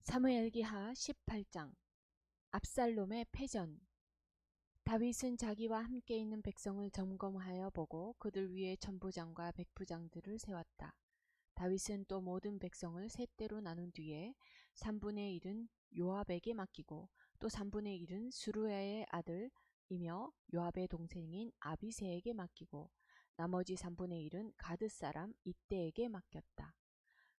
사무엘기하 18장. 압살롬의 패전. 다윗은 자기와 함께 있는 백성을 점검하여 보고 그들 위에 천부장과 백부장들을 세웠다. 다윗은 또 모든 백성을 셋대로 나눈 뒤에 3분의 1은 요압에게 맡기고 또 3분의 1은 스루야의 아들이며 요압의 동생인 아비새에게 맡기고 나머지 3분의 1은 가드 사람 이때에게 맡겼다.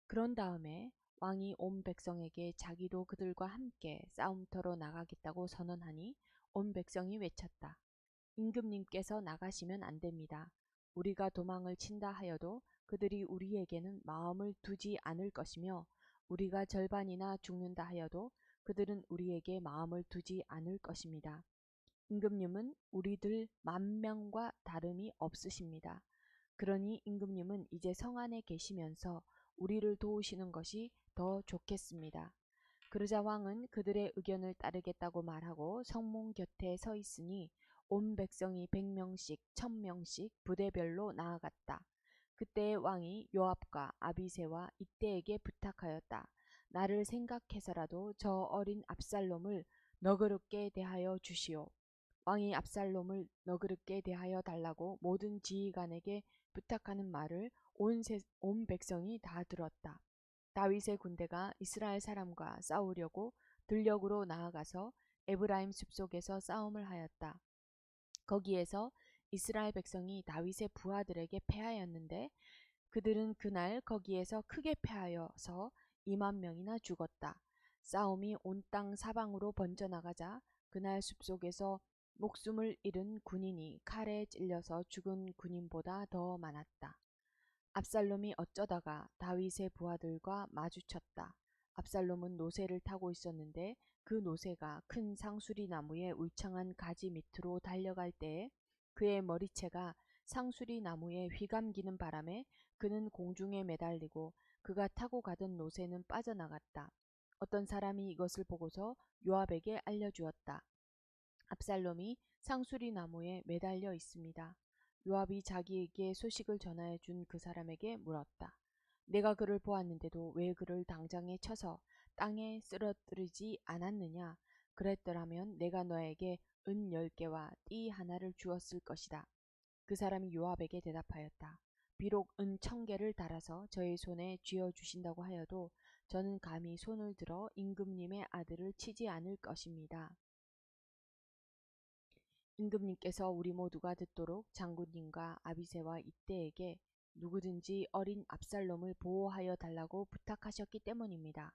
그런 다음에 왕이 온 백성에게 자기도 그들과 함께 싸움터로 나가겠다고 선언하니 온 백성이 외쳤다. 임금님께서 나가시면 안 됩니다. 우리가 도망을 친다 하여도 그들이 우리에게는 마음을 두지 않을 것이며 우리가 절반이나 죽는다 하여도 그들은 우리에게 마음을 두지 않을 것입니다. 임금님은 우리들 10,000명과 다름이 없으십니다. 그러니 임금님은 이제 성 안에 계시면서 우리를 도우시는 것이 더 좋겠습니다. 그러자 왕은 그들의 의견을 따르겠다고 말하고 성문 곁에 서 있으니 온 백성이 100명씩 1000명씩 부대별로 나아갔다. 그때 왕이 요압과 아비새와 이때에게 부탁하였다. 나를 생각해서라도 저 어린 압살롬을 너그럽게 대하여 주시오. 왕이 압살롬을 너그럽게 대하여 달라고 모든 지휘관에게 부탁하는 말을 온 백성이 다 들었다. 다윗의 군대가 이스라엘 사람과 싸우려고 들녘으로 나아가서 에브라임 숲속에서 싸움을 하였다. 거기에서 이스라엘 백성이 다윗의 부하들에게 패하였는데 그들은 그날 거기에서 크게 패하여서 20,000명이나 죽었다. 싸움이 온 땅 사방으로 번져나가자 그날 숲속에서 목숨을 잃은 군인이 칼에 찔려서 죽은 군인보다 더 많았다. 압살롬이 어쩌다가 다윗의 부하들과 마주쳤다. 압살롬은 노새를 타고 있었는데 그 노새가 큰 상수리 나무의 울창한 가지 밑으로 달려갈 때에 그의 머리채가 상수리 나무에 휘감기는 바람에 그는 공중에 매달리고 그가 타고 가던 노새는 빠져나갔다. 어떤 사람이 이것을 보고서 요압에게 알려주었다. 압살롬이 상수리 나무에 매달려 있습니다. 요압이 자기에게 소식을 전하여 준 그 사람에게 물었다. 내가 그를 보았는데도 왜 그를 당장에 쳐서 땅에 쓰러뜨리지 않았느냐? 그랬더라면 내가 너에게 은 10개와 띠 하나를 주었을 것이다. 그 사람이 요압에게 대답하였다. 비록 은 1,000개를 달아서 저의 손에 쥐어 주신다고 하여도 저는 감히 손을 들어 임금님의 아들을 치지 않을 것입니다. 임금님께서 우리 모두가 듣도록 장군님과 아비새와 이때에게 누구든지 어린 압살롬을 보호하여 달라고 부탁하셨기 때문입니다.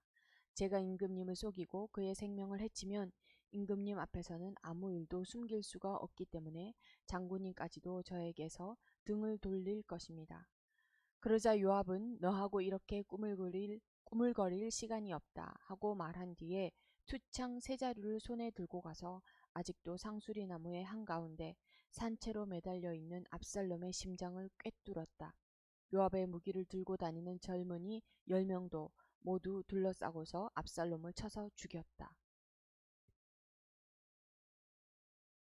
제가 임금님을 속이고 그의 생명을 해치면 임금님 앞에서는 아무 일도 숨길 수가 없기 때문에 장군님까지도 저에게서 등을 돌릴 것입니다. 그러자 요압은 너하고 이렇게 꾸물거릴 시간이 없다 하고 말한 뒤에 투창 세 자루를 손에 들고 가서 아직도 상수리 나무의 한가운데 산채로 매달려 있는 압살롬의 심장을 꿰뚫었다. 요압의 무기를 들고 다니는 젊은이 10명도 모두 둘러싸고서 압살롬을 쳐서 죽였다.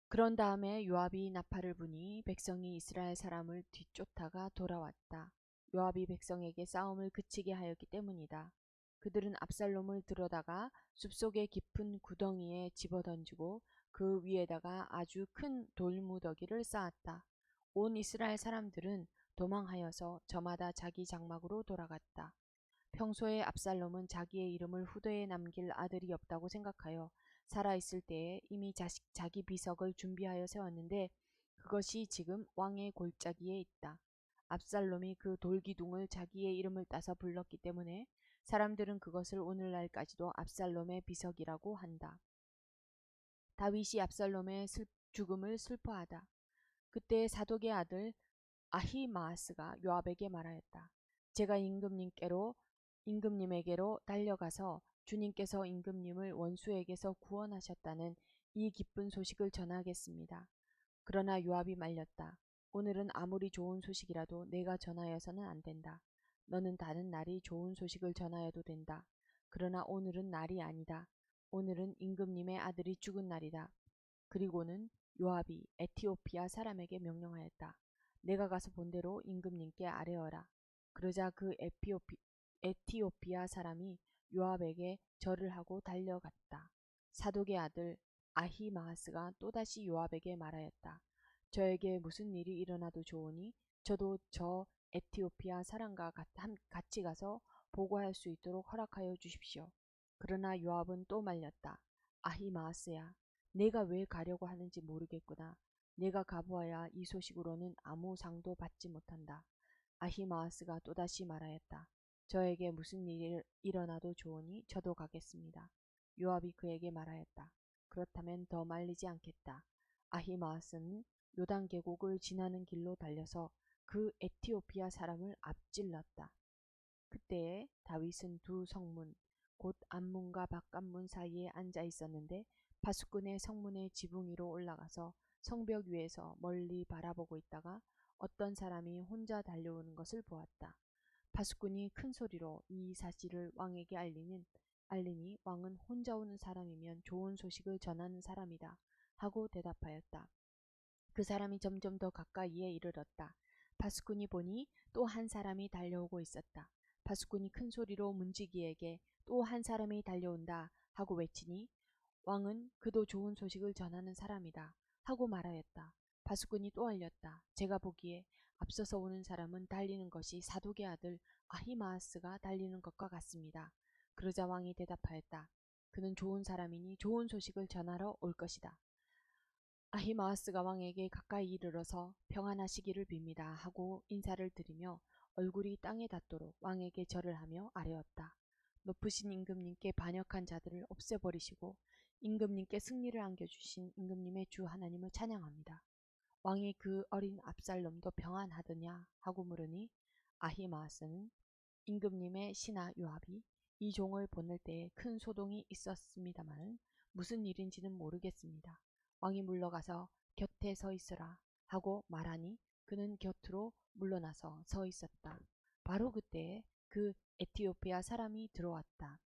그런 다음에 요압이 나팔을 부니 백성이 이스라엘 사람을 뒤쫓다가 돌아왔다. 요압이 백성에게 싸움을 그치게 하였기 때문이다. 그들은 압살롬을 들어다가 숲속의 깊은 구덩이에 집어던지고 그 위에다가 아주 큰 돌무더기를 쌓았다. 온 이스라엘 사람들은 도망하여서 저마다 자기 장막으로 돌아갔다. 평소에 압살롬은 자기의 이름을 후대에 남길 아들이 없다고 생각하여 살아있을 때에 이미 자기 비석을 준비하여 세웠는데 그것이 지금 왕의 골짜기에 있다. 압살롬이 그 돌기둥을 자기의 이름을 따서 불렀기 때문에 사람들은 그것을 오늘날까지도 압살롬의 비석이라고 한다. 다윗이 압살롬의 죽음을 슬퍼하다. 그때 사독의 아들 아히마아스가 요압에게 말하였다. 제가 임금님에게로 달려가서 주님께서 임금님을 원수에게서 구원하셨다는 이 기쁜 소식을 전하겠습니다. 그러나 요압이 말렸다. 오늘은 아무리 좋은 소식이라도 내가 전하여서는 안 된다. 너는 다른 날이 좋은 소식을 전하여도 된다. 그러나 오늘은 날이 아니다. 오늘은 임금님의 아들이 죽은 날이다. 그리고는 요압이 에티오피아 사람에게 명령하였다. 내가 가서 본대로 임금님께 아뢰어라. 그러자 그 에티오피아 사람이 요압에게 절을 하고 달려갔다. 사독의 아들 아히마아스가 또다시 요압에게 말하였다. 저에게 무슨 일이 일어나도 좋으니 저도 저 에티오피아 사람과 같이 가서 보고할 수 있도록 허락하여 주십시오. 그러나 요압은 또 말렸다. 아히마아스야, 내가 왜 가려고 하는지 모르겠구나. 내가 가보아야 이 소식으로는 아무 상도 받지 못한다. 아히마아스가 또다시 말하였다. 저에게 무슨 일이 일어나도 좋으니 저도 가겠습니다. 요압이 그에게 말하였다. 그렇다면 더 말리지 않겠다. 아히마아스는 요단 계곡을 지나는 길로 달려서 그 에티오피아 사람을 앞질렀다. 그때에 다윗은 두 성문, 곧 앞문과 바깥문 사이에 앉아 있었는데 파수꾼의 성문의 지붕 위로 올라가서 성벽 위에서 멀리 바라보고 있다가 어떤 사람이 혼자 달려오는 것을 보았다. 파수꾼이 큰 소리로 이 사실을 왕에게 알리니 왕은 혼자 오는 사람이면 좋은 소식을 전하는 사람이다 하고 대답하였다. 그 사람이 점점 더 가까이에 이르렀다. 파수꾼이 보니 또 한 사람이 달려오고 있었다. 파수꾼이 큰 소리로 문지기에게 또 한 사람이 달려온다 하고 외치니 왕은 그도 좋은 소식을 전하는 사람이다 하고 말하였다. 파수꾼이 또 알렸다. 제가 보기에 앞서서 오는 사람은 달리는 것이 사독의 아들 아히마아스가 달리는 것과 같습니다. 그러자 왕이 대답하였다. 그는 좋은 사람이니 좋은 소식을 전하러 올 것이다. 아히마아스가 왕에게 가까이 이르러서 평안하시기를 빕니다 하고 인사를 드리며 얼굴이 땅에 닿도록 왕에게 절을 하며 아뢰었다. 높으신 임금님께 반역한 자들을 없애버리시고 임금님께 승리를 안겨주신 임금님의 주 하나님을 찬양합니다. 왕이 그 어린 압살롬도 평안하더냐 하고 물으니 아히마아스는 임금님의 신하 요압이 이 종을 보낼 때에 큰 소동이 있었습니다만 무슨 일인지는 모르겠습니다. 왕이 물러가서 곁에 서 있으라 하고 말하니 그는 곁으로 물러나서 서 있었다. 바로 그때에 그 에티오피아 사람이 들어왔다.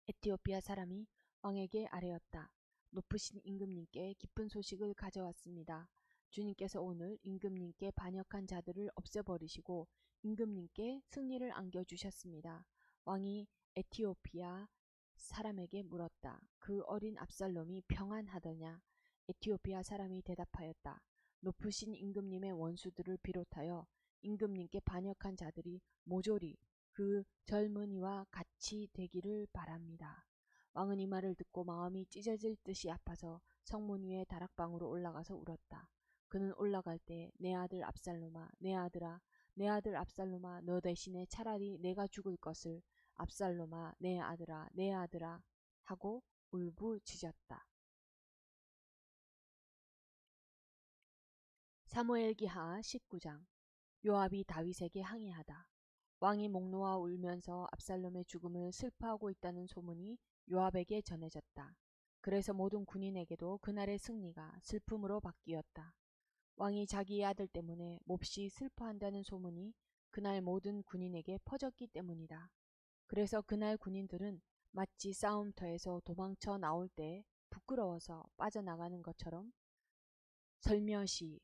에티오피아 사람이 왕에게 아뢰었다. 높으신 임금님께 기쁜 소식을 가져왔습니다. 주님께서 오늘 임금님께 반역한 자들을 없애버리시고 임금님께 승리를 안겨주셨습니다. 왕이 에티오피아 사람에게 물었다. 그 어린 압살롬이 평안하더냐? 에티오피아 사람이 대답하였다. 높으신 임금님의 원수들을 비롯하여 임금님께 반역한 자들이 모조리 그 젊은이와 같이 되기를 바랍니다. 왕은 이 말을 듣고 마음이 찢어질 듯이 아파서 성문 위에 다락방으로 올라가서 울었다. 그는 올라갈 때 내 아들 압살롬아, 내 아들아, 내 아들 압살롬아, 너 대신에 차라리 내가 죽을 것을 압살롬아, 내 아들아, 내 아들아 하고 울부짖었다. 사무엘기하 19장. 요압이 다윗에게 항의하다. 왕이 목 놓아 울면서 압살롬의 죽음을 슬퍼하고 있다는 소문이 요압에게 전해졌다. 그래서 모든 군인에게도 그날의 승리가 슬픔으로 바뀌었다. 왕이 자기의 아들 때문에 몹시 슬퍼한다는 소문이 그날 모든 군인에게 퍼졌기 때문이다. 그래서 그날 군인들은 마치 싸움터에서 도망쳐 나올 때 부끄러워서 빠져나가는 것처럼 설며시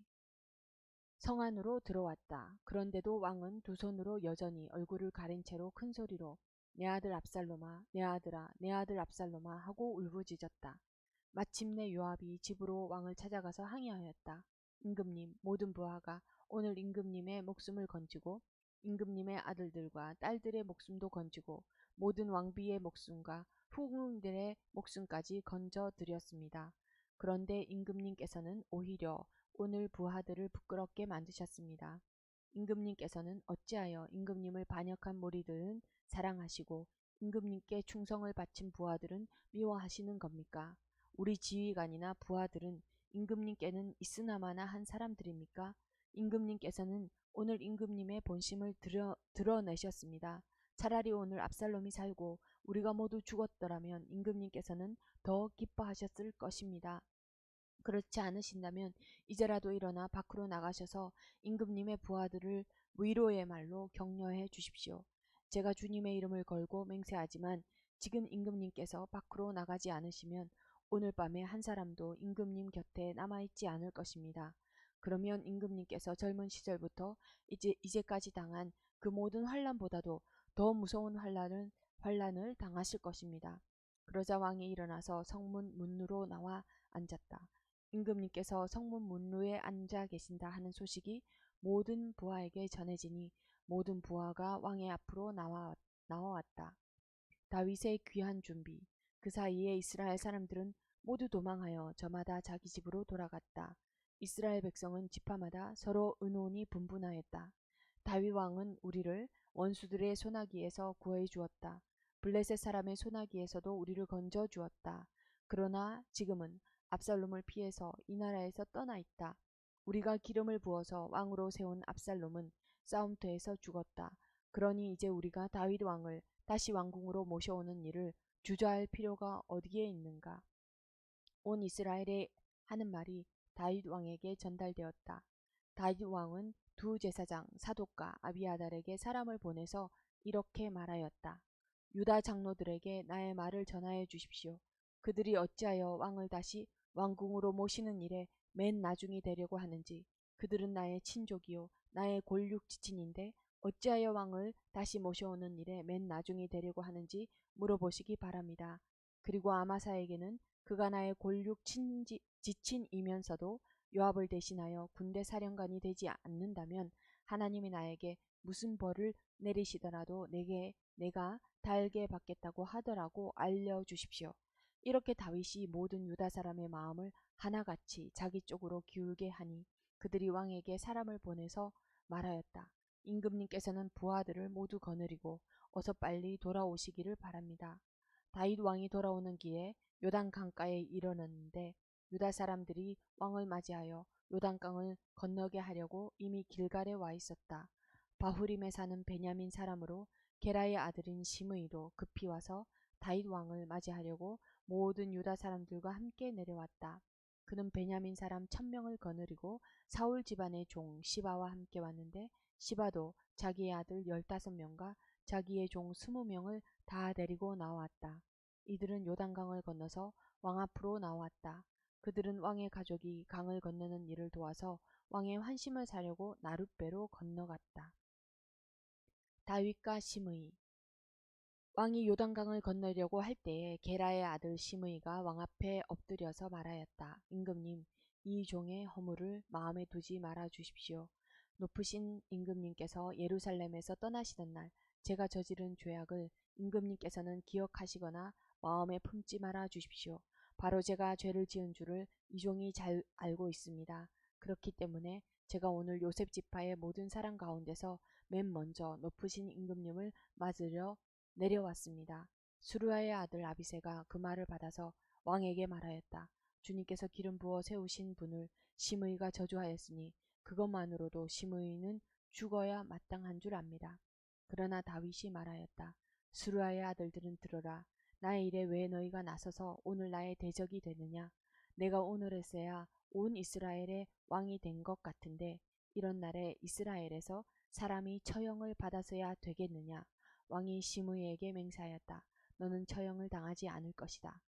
성 안으로 들어왔다. 그런데도 왕은 두 손으로 여전히 얼굴을 가린 채로 큰 소리로 내 아들 압살롬아, 내 아들아, 내 아들 압살롬아 하고 울부짖었다. 마침내 요압이 집으로 왕을 찾아가서 항의하였다. 임금님, 모든 부하가 오늘 임금님의 목숨을 건지고 임금님의 아들들과 딸들의 목숨도 건지고 모든 왕비의 목숨과 후궁들의 목숨까지 건져 드렸습니다. 그런데 임금님께서는 오히려 오늘 부하들을 부끄럽게 만드셨습니다. 임금님께서는 어찌하여 임금님을 반역한 무리들은 사랑하시고 임금님께 충성을 바친 부하들은 미워하시는 겁니까? 우리 지휘관이나 부하들은 임금님께는 있으나마나 한 사람들입니까? 임금님께서는 오늘 임금님의 본심을 드러내셨습니다. 차라리 오늘 압살롬이 살고 우리가 모두 죽었더라면 임금님께서는 더 기뻐하셨을 것입니다. 그렇지 않으신다면 이제라도 일어나 밖으로 나가셔서 임금님의 부하들을 위로의 말로 격려해 주십시오. 제가 주님의 이름을 걸고 맹세하지만 지금 임금님께서 밖으로 나가지 않으시면 오늘 밤에 한 사람도 임금님 곁에 남아있지 않을 것입니다. 그러면 임금님께서 젊은 시절부터 이제까지 당한 그 모든 환난보다도 더 무서운 환란을 당하실 것입니다. 그러자 왕이 일어나서 성문 문으로 나와 앉았다. 임금님께서 성문 문루에 앉아 계신다 하는 소식이 모든 부하에게 전해지니 모든 부하가 왕의 앞으로 나와왔다. 다윗의 귀한 준비. 그 사이에 이스라엘 사람들은 모두 도망하여 저마다 자기 집으로 돌아갔다. 이스라엘 백성은 지파마다 서로 의논이 분분하였다. 다윗 왕은 우리를 원수들의 소나기에서 구해 주었다. 블레셋 사람의 소나기에서도 우리를 건져 주었다. 그러나 지금은 압살롬을 피해서 이 나라에서 떠나 있다. 우리가 기름을 부어서 왕으로 세운 압살롬은 싸움터에서 죽었다. 그러니 이제 우리가 다윗 왕을 다시 왕궁으로 모셔오는 일을 주저할 필요가 어디에 있는가. 온 이스라엘에 하는 말이 다윗 왕에게 전달되었다. 다윗 왕은 두 제사장 사독과 아비아달에게 사람을 보내서 이렇게 말하였다. 유다 장로들에게 나의 말을 전하여 주십시오. 그들이 어찌하여 왕을 다시 왕궁으로 모시는 일에 맨 나중이 되려고 하는지. 그들은 나의 친족이요 나의 골육 지친인데 어찌하여 왕을 다시 모셔오는 일에 맨 나중이 되려고 하는지 물어보시기 바랍니다. 그리고 아마사에게는 그가 나의 골육 지친이면서도 요압을 대신하여 군대 사령관이 되지 않는다면 하나님이 나에게 무슨 벌을 내리시더라도 내가 달게 받겠다고 하더라고 알려주십시오. 이렇게 다윗이 모든 유다 사람의 마음을 하나같이 자기 쪽으로 기울게 하니 그들이 왕에게 사람을 보내서 말하였다. 임금님께서는 부하들을 모두 거느리고 어서 빨리 돌아오시기를 바랍니다. 다윗 왕이 돌아오는 길에 요단 강가에 이르렀는데 유다 사람들이 왕을 맞이하여 요단강을 건너게 하려고 이미 길갈에 와 있었다. 바후림에 사는 베냐민 사람으로 게라의 아들인 시므이도 급히 와서 다윗 왕을 맞이하려고 모든 유다 사람들과 함께 내려왔다. 그는 베냐민 사람 1000명을 거느리고 사울 집안의 종 시바와 함께 왔는데 시바도 자기의 아들 15명과 자기의 종 20명을 다 데리고 나왔다. 이들은 요단강을 건너서 왕 앞으로 나왔다. 그들은 왕의 가족이 강을 건너는 일을 도와서 왕의 환심을 사려고 나룻배로 건너갔다. 다윗과 시므이. 왕이 요단강을 건너려고 할 때에 게라의 아들 시므이가 왕 앞에 엎드려서 말하였다. 임금님, 이 종의 허물을 마음에 두지 말아 주십시오. 높으신 임금님께서 예루살렘에서 떠나시던 날 제가 저지른 죄악을 임금님께서는 기억하시거나 마음에 품지 말아 주십시오. 바로 제가 죄를 지은 줄을 이 종이 잘 알고 있습니다. 그렇기 때문에 제가 오늘 요셉 지파의 모든 사람 가운데서 맨 먼저 높으신 임금님을 맞으려 내려왔습니다. 수르야의 아들 아비새가 그 말을 받아서 왕에게 말하였다. 주님께서 기름 부어 세우신 분을 시므이가 저주하였으니 그것만으로도 시므이는 죽어야 마땅한 줄 압니다. 그러나 다윗이 말하였다. 수르야의 아들들은 들어라. 나의 일에 왜 너희가 나서서 오늘 나의 대적이 되느냐. 내가 오늘에서야 온 이스라엘의 왕이 된 것 같은데 이런 날에 이스라엘에서 사람이 처형을 받아서야 되겠느냐. 왕이 시므이에게 맹세하였다. 너는 처형을 당하지 않을 것이다.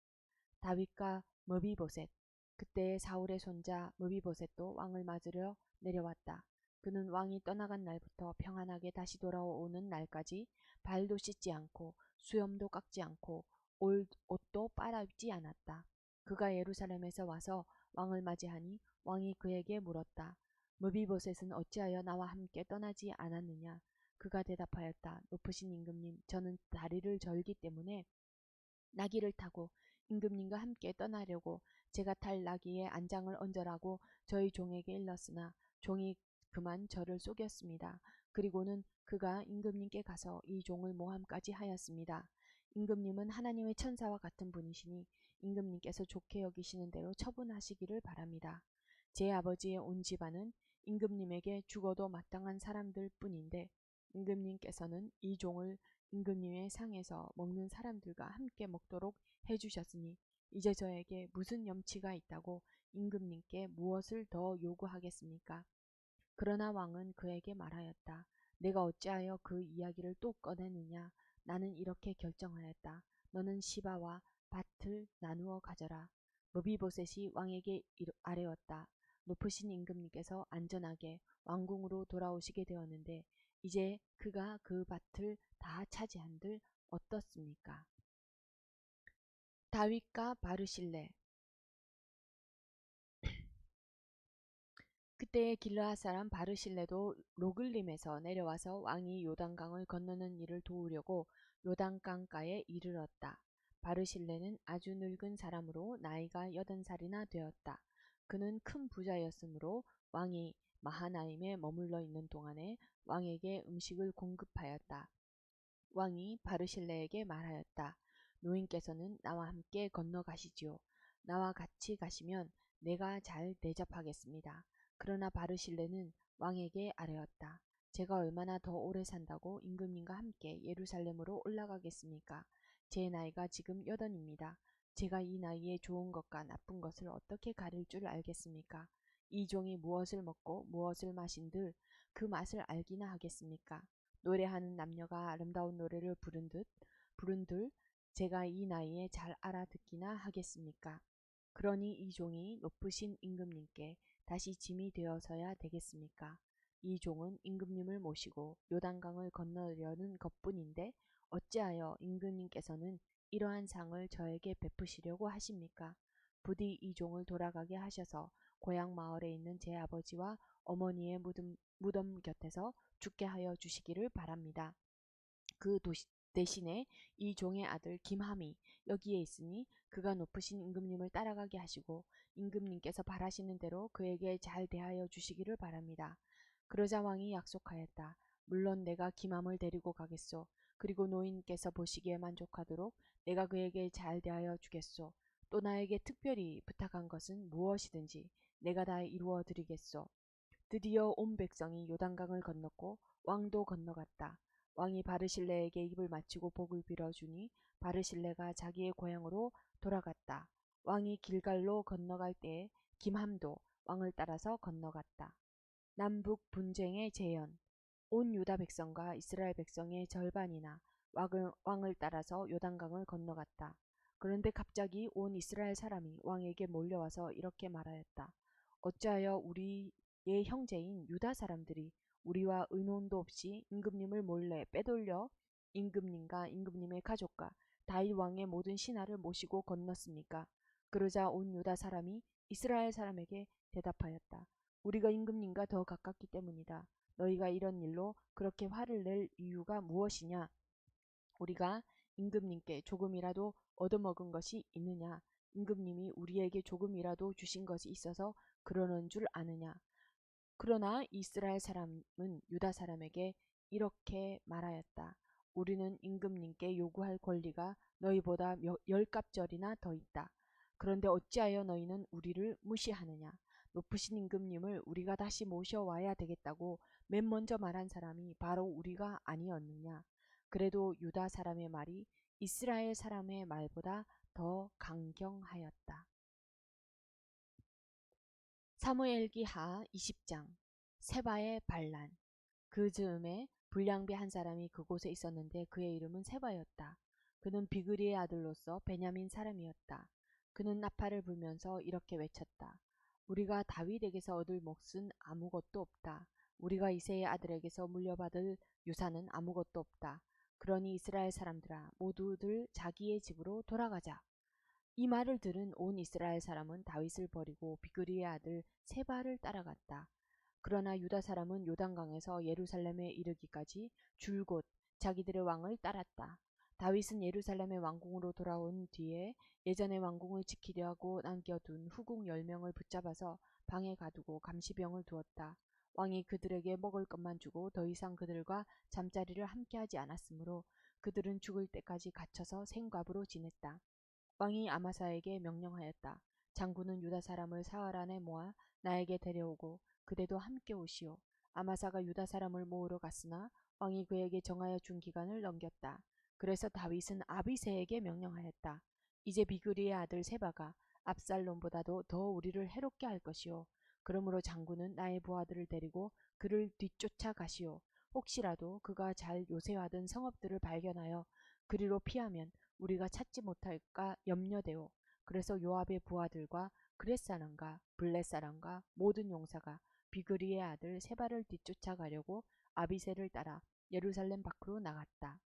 다윗과 머비보셋. 그때 사울의 손자 머비보셋도 왕을 맞으려 내려왔다. 그는 왕이 떠나간 날부터 평안하게 다시 돌아오는 날까지 발도 씻지 않고 수염도 깎지 않고 옷도 빨아입지 않았다. 그가 예루살렘에서 와서 왕을 맞이하니 왕이 그에게 물었다. 머비보셋은 어찌하여 나와 함께 떠나지 않았느냐. 그가 대답하였다. 높으신 임금님, 저는 다리를 절기 때문에 나귀를 타고 임금님과 함께 떠나려고 제가 탈 나귀에 안장을 얹으라고 저희 종에게 일렀으나 종이 그만 저를 속였습니다. 그리고는 그가 임금님께 가서 이 종을 모함까지 하였습니다. 임금님은 하나님의 천사와 같은 분이시니 임금님께서 좋게 여기시는 대로 처분하시기를 바랍니다. 제 아버지의 온 집안은 임금님에게 죽어도 마땅한 사람들 뿐인데 임금님께서는 이 종을 임금님의 상에서 먹는 사람들과 함께 먹도록 해주셨으니 이제 저에게 무슨 염치가 있다고 임금님께 무엇을 더 요구하겠습니까? 그러나 왕은 그에게 말하였다. 내가 어찌하여 그 이야기를 또 꺼내느냐. 나는 이렇게 결정하였다. 너는 시바와 밭을 나누어 가져라. 머비보셋이 왕에게 아뢰었다. 높으신 임금님께서 안전하게 왕궁으로 돌아오시게 되었는데 이제 그가 그 밭을 다 차지한들 어떻습니까? 다윗과 바르실레. 그때의 길르앗 사람 바르실레도 로글림에서 내려와서 왕이 요단강을 건너는 일을 도우려고 요단강가에 이르렀다. 바르실레는 아주 늙은 사람으로 나이가 80살이나 되었다. 그는 큰 부자였으므로 왕이 마하나임에 머물러 있는 동안에 왕에게 음식을 공급하였다. 왕이 바르실레에게 말하였다. 노인께서는 나와 함께 건너가시지요. 나와 같이 가시면 내가 잘 대접하겠습니다. 그러나 바르실레는 왕에게 아뢰었다. 제가 얼마나 더 오래 산다고 임금님과 함께 예루살렘으로 올라가겠습니까? 제 나이가 지금 80입니다. 제가 이 나이에 좋은 것과 나쁜 것을 어떻게 가릴 줄 알겠습니까? 이 종이 무엇을 먹고 무엇을 마신들 그 맛을 알기나 하겠습니까? 노래하는 남녀가 아름다운 노래를 부른들 제가 이 나이에 잘 알아듣기나 하겠습니까? 그러니 이 종이 높으신 임금님께 다시 짐이 되어서야 되겠습니까? 이 종은 임금님을 모시고 요단강을 건너려는 것뿐인데 어찌하여 임금님께서는 이러한 상을 저에게 베푸시려고 하십니까? 부디 이 종을 돌아가게 하셔서 고향 마을에 있는 제 아버지와 어머니의 무덤 곁에서 죽게 하여 주시기를 바랍니다. 그 대신에 이 종의 아들 김함이 여기에 있으니 그가 높으신 임금님을 따라가게 하시고 임금님께서 바라시는 대로 그에게 잘 대하여 주시기를 바랍니다. 그러자 왕이 약속하였다. 물론 내가 김함을 데리고 가겠소. 그리고 노인께서 보시기에 만족하도록 내가 그에게 잘 대하여 주겠소. 또 나에게 특별히 부탁한 것은 무엇이든지 내가 다 이루어 드리겠소. 드디어 온 백성이 요단강을 건넜고 왕도 건너갔다. 왕이 바르실레에게 입을 맞추고 복을 빌어주니 바르실레가 자기의 고향으로 돌아갔다. 왕이 길갈로 건너갈 때에 김함도 왕을 따라서 건너갔다. 남북 분쟁의 재현. 온 유다 백성과 이스라엘 백성의 절반이나 왕을 따라서 요단강을 건너갔다. 그런데 갑자기 온 이스라엘 사람이 왕에게 몰려와서 이렇게 말하였다. 어찌하여 우리의 형제인 유다 사람들이 우리와 의논도 없이 임금님을 몰래 빼돌려 임금님과 임금님의 가족과 다윗 왕의 모든 신하를 모시고 건넜습니까? 그러자 온 유다 사람이 이스라엘 사람에게 대답하였다. 우리가 임금님과 더 가깝기 때문이다. 너희가 이런 일로 그렇게 화를 낼 이유가 무엇이냐? 우리가 임금님께 조금이라도 얻어먹은 것이 있느냐? 임금님이 우리에게 조금이라도 주신 것이 있어서 그러는 줄 아느냐? 그러나 이스라엘 사람은 유다 사람에게 이렇게 말하였다. 우리는 임금님께 요구할 권리가 너희보다 10갑절이나 더 있다. 그런데 어찌하여 너희는 우리를 무시하느냐? 높으신 임금님을 우리가 다시 모셔와야 되겠다고 맨 먼저 말한 사람이 바로 우리가 아니었느냐? 그래도 유다 사람의 말이 이스라엘 사람의 말보다 더 강경하였다. 사무엘기 하 20장. 세바의 반란. 그 즈음에 불량배 한 사람이 그곳에 있었는데 그의 이름은 세바였다. 그는 비그리의 아들로서 베냐민 사람이었다. 그는 나팔을 불면서 이렇게 외쳤다. 우리가 다윗에게서 얻을 몫은 아무것도 없다. 우리가 이새의 아들에게서 물려받을 유산은 아무것도 없다. 그러니 이스라엘 사람들아 모두들 자기의 집으로 돌아가자. 이 말을 들은 온 이스라엘 사람은 다윗을 버리고 비그리의 아들 세바를 따라갔다. 그러나 유다 사람은 요단강에서 예루살렘에 이르기까지 줄곧 자기들의 왕을 따랐다. 다윗은 예루살렘의 왕궁으로 돌아온 뒤에 예전의 왕궁을 지키려고 남겨둔 후궁 10명을 붙잡아서 방에 가두고 감시병을 두었다. 왕이 그들에게 먹을 것만 주고 더 이상 그들과 잠자리를 함께하지 않았으므로 그들은 죽을 때까지 갇혀서 생갑으로 지냈다. 왕이 아마사에게 명령하였다. 장군은 유다 사람을 사흘 안에 모아 나에게 데려오고 그대도 함께 오시오. 아마사가 유다 사람을 모으러 갔으나 왕이 그에게 정하여 준 기간을 넘겼다. 그래서 다윗은 아비새에게 명령하였다. 이제 비그리의 아들 세바가 압살롬보다도 더 우리를 해롭게 할 것이오. 그러므로 장군은 나의 부하들을 데리고 그를 뒤쫓아 가시오. 혹시라도 그가 잘 요새하던 성읍들을 발견하여 그리로 피하면 우리가 찾지 못할까 염려되오. 그래서 요압의 부하들과 그렛 사람과 블렛 사람과 모든 용사가 비그리의 아들 세바를 뒤쫓아 가려고 아비새를 따라 예루살렘 밖으로 나갔다.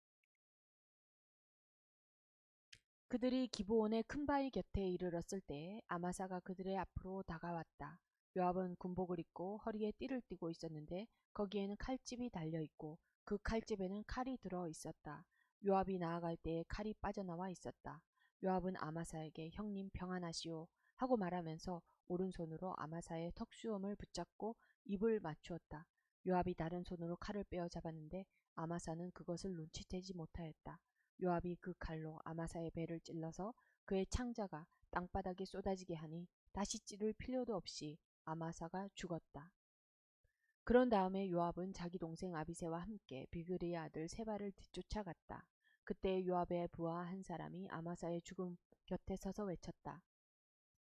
그들이 기브온의 큰 바위 곁에 이르렀을 때에 아마사가 그들의 앞으로 다가왔다. 요압은 군복을 입고 허리에 띠를 띠고 있었는데 거기에는 칼집이 달려 있고 그 칼집에는 칼이 들어 있었다. 요압이 나아갈 때에 칼이 빠져나와 있었다. 요압은 아마사에게 형님 평안하시오 하고 말하면서 오른손으로 아마사의 턱수염을 붙잡고 입을 맞추었다. 요압이 다른 손으로 칼을 빼어 잡았는데 아마사는 그것을 눈치채지 못하였다. 요압이 그 칼로 아마사의 배를 찔러서 그의 창자가 땅바닥에 쏟아지게 하니 다시 찌를 필요도 없이 아마사가 죽었다. 그런 다음에 요압은 자기 동생 아비새와 함께 비그리의 아들 세바를 뒤쫓아갔다. 그때 요압의 부하 한 사람이 아마사의 죽음 곁에 서서 외쳤다.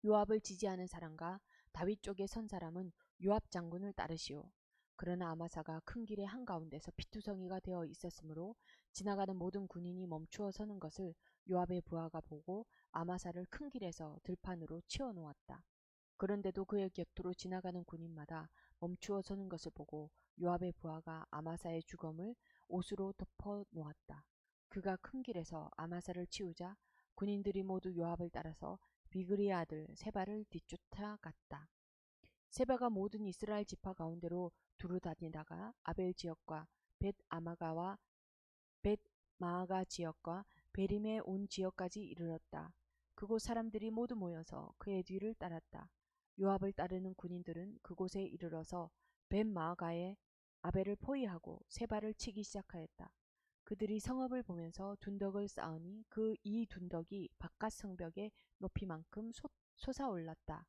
요압을 지지하는 사람과 다윗 쪽에 선 사람은 요압 장군을 따르시오. 그러나 아마사가 큰 길의 한가운데서 피투성이가 되어 있었으므로 지나가는 모든 군인이 멈추어 서는 것을 요압의 부하가 보고 아마사를 큰 길에서 들판으로 치워 놓았다. 그런데도 그의 곁으로 지나가는 군인마다 멈추어 서는 것을 보고 요압의 부하가 아마사의 죽음을 옷으로 덮어 놓았다. 그가 큰 길에서 아마사를 치우자 군인들이 모두 요압을 따라서 비그리의 아들 세바를 뒤쫓아갔다. 세바가 모든 이스라엘 지파 가운데로 두루 다니다가 아벨 지역과 벳 아마가와 벳 마아가 지역과 베림의 온 지역까지 이르렀다. 그곳 사람들이 모두 모여서 그의 뒤를 따랐다. 요압을 따르는 군인들은 그곳에 이르러서 벳 마아가의 아벨을 포위하고 세바를 치기 시작하였다. 그들이 성읍을 보면서 둔덕을 쌓으니 그 이 둔덕이 바깥 성벽의 높이만큼 솟아올랐다.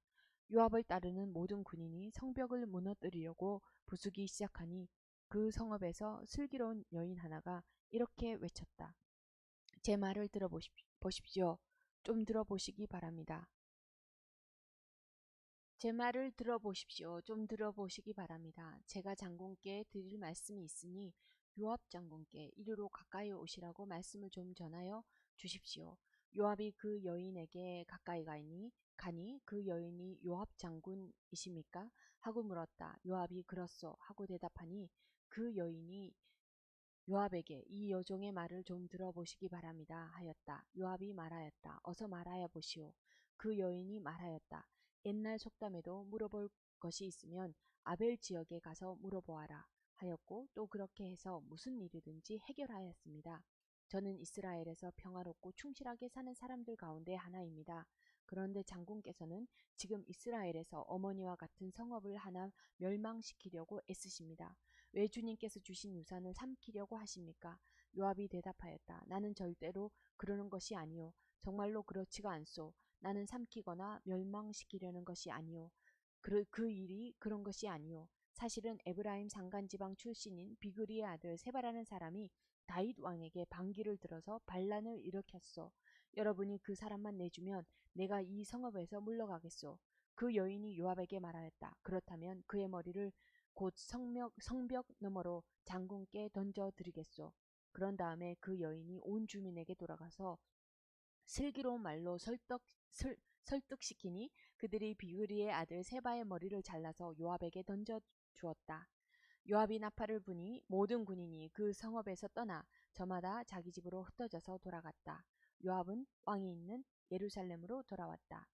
요압을 따르는 모든 군인이 성벽을 무너뜨리려고 부수기 시작하니 그 성읍에서 슬기로운 여인 하나가 이렇게 외쳤다. 제 말을 들어보십시오. 좀 들어보시기 바랍니다. 제 말을 들어보십시오. 좀 들어보시기 바랍니다. 제가 장군께 드릴 말씀이 있으니 요압 장군께 이리로 가까이 오시라고 말씀을 좀 전하여 주십시오. 요압이 그 여인에게 가까이 가니 그 여인이 요압 장군이십니까? 하고 물었다. 요압이 그렇소 하고 대답하니 그 여인이 요압에게 이 여종의 말을 좀 들어보시기 바랍니다 하였다. 요압이 말하였다. 어서 말하여 보시오. 그 여인이 말하였다. 옛날 속담에도 물어볼 것이 있으면 아벨 지역에 가서 물어보아라 하였고 또 그렇게 해서 무슨 일이든지 해결하였습니다. 저는 이스라엘에서 평화롭고 충실하게 사는 사람들 가운데 하나입니다. 그런데 장군께서는 지금 이스라엘에서 어머니와 같은 성읍을 하나 멸망시키려고 애쓰십니다. 왜 주님께서 주신 유산을 삼키려고 하십니까? 요압이 대답하였다. 나는 절대로 그러는 것이 아니오. 정말로 그렇지가 않소. 나는 삼키거나 멸망시키려는 것이 아니오. 그 일이 그런 것이 아니오. 사실은 에브라임 산간지방 출신인 비그리의 아들 세바라는 사람이 다윗 왕에게 반기를 들어서 반란을 일으켰소. 여러분이 그 사람만 내주면 내가 이 성읍에서 물러가겠소. 그 여인이 요압에게 말하였다. 그렇다면 그의 머리를 곧 성벽 너머로 장군께 던져드리겠소. 그런 다음에 그 여인이 온 주민에게 돌아가서 슬기로운 말로 설득시키니 그들이 비그리의 아들 세바의 머리를 잘라서 요압에게 던져 주었다. 요압이 나팔을 부니 모든 군인이 그 성읍에서 떠나 저마다 자기 집으로 흩어져서 돌아갔다. 요압은 왕이 있는 예루살렘으로 돌아왔다.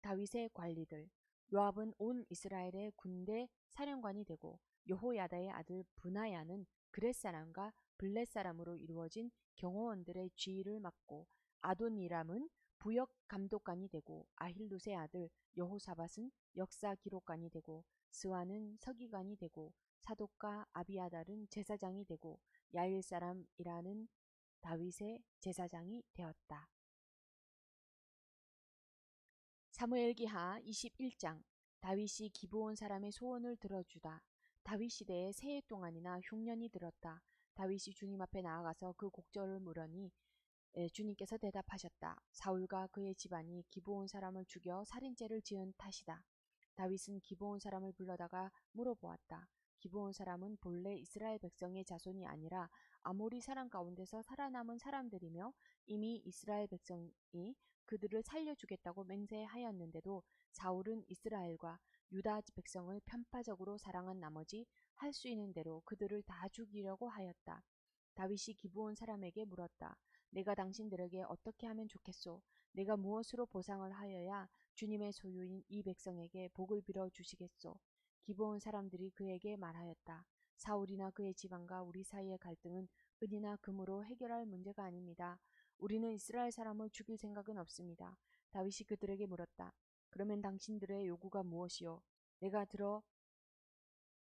다윗의 관리들. 요압은 온 이스라엘의 군대 사령관이 되고 여호야다의 아들 브나야는 그렛 사람과 블렛 사람으로 이루어진 경호원들의 지휘를 맡고 아도니람은 부역 감독관이 되고 아힐룻의 아들 여호사밧은 역사 기록관이 되고 스와는 서기관이 되고 사독과 아비아달은 제사장이 되고 야일 사람이라는 다윗의 제사장이 되었다. 사무엘기하 21장. 다윗이 기브온 사람의 소원을 들어주다. 다윗 시대에 세 해 동안이나 흉년이 들었다. 다윗이 주님 앞에 나아가서 그 곡절을 물으니 주님께서 대답하셨다. 사울과 그의 집안이 기브온 사람을 죽여 살인죄를 지은 탓이다. 다윗은 기브온 사람을 불러다가 물어보았다. 기브온 사람은 본래 이스라엘 백성의 자손이 아니라 아모리 사람 가운데서 살아남은 사람들이며 이미 이스라엘 백성이 그들을 살려주겠다고 맹세하였는데도 사울은 이스라엘과 유다 백성을 편파적으로 사랑한 나머지 할 수 있는 대로 그들을 다 죽이려고 하였다. 다윗이 기브온 사람에게 물었다. 내가 당신들에게 어떻게 하면 좋겠소? 내가 무엇으로 보상을 하여야 주님의 소유인 이 백성에게 복을 빌어 주시겠소? 기브온 사람들이 그에게 말하였다. 사울이나 그의 집안과 우리 사이의 갈등은 은이나 금으로 해결할 문제가 아닙니다. 우리는 이스라엘 사람을 죽일 생각은 없습니다. 다윗이 그들에게 물었다. 그러면 당신들의 요구가 무엇이요? 내가 들어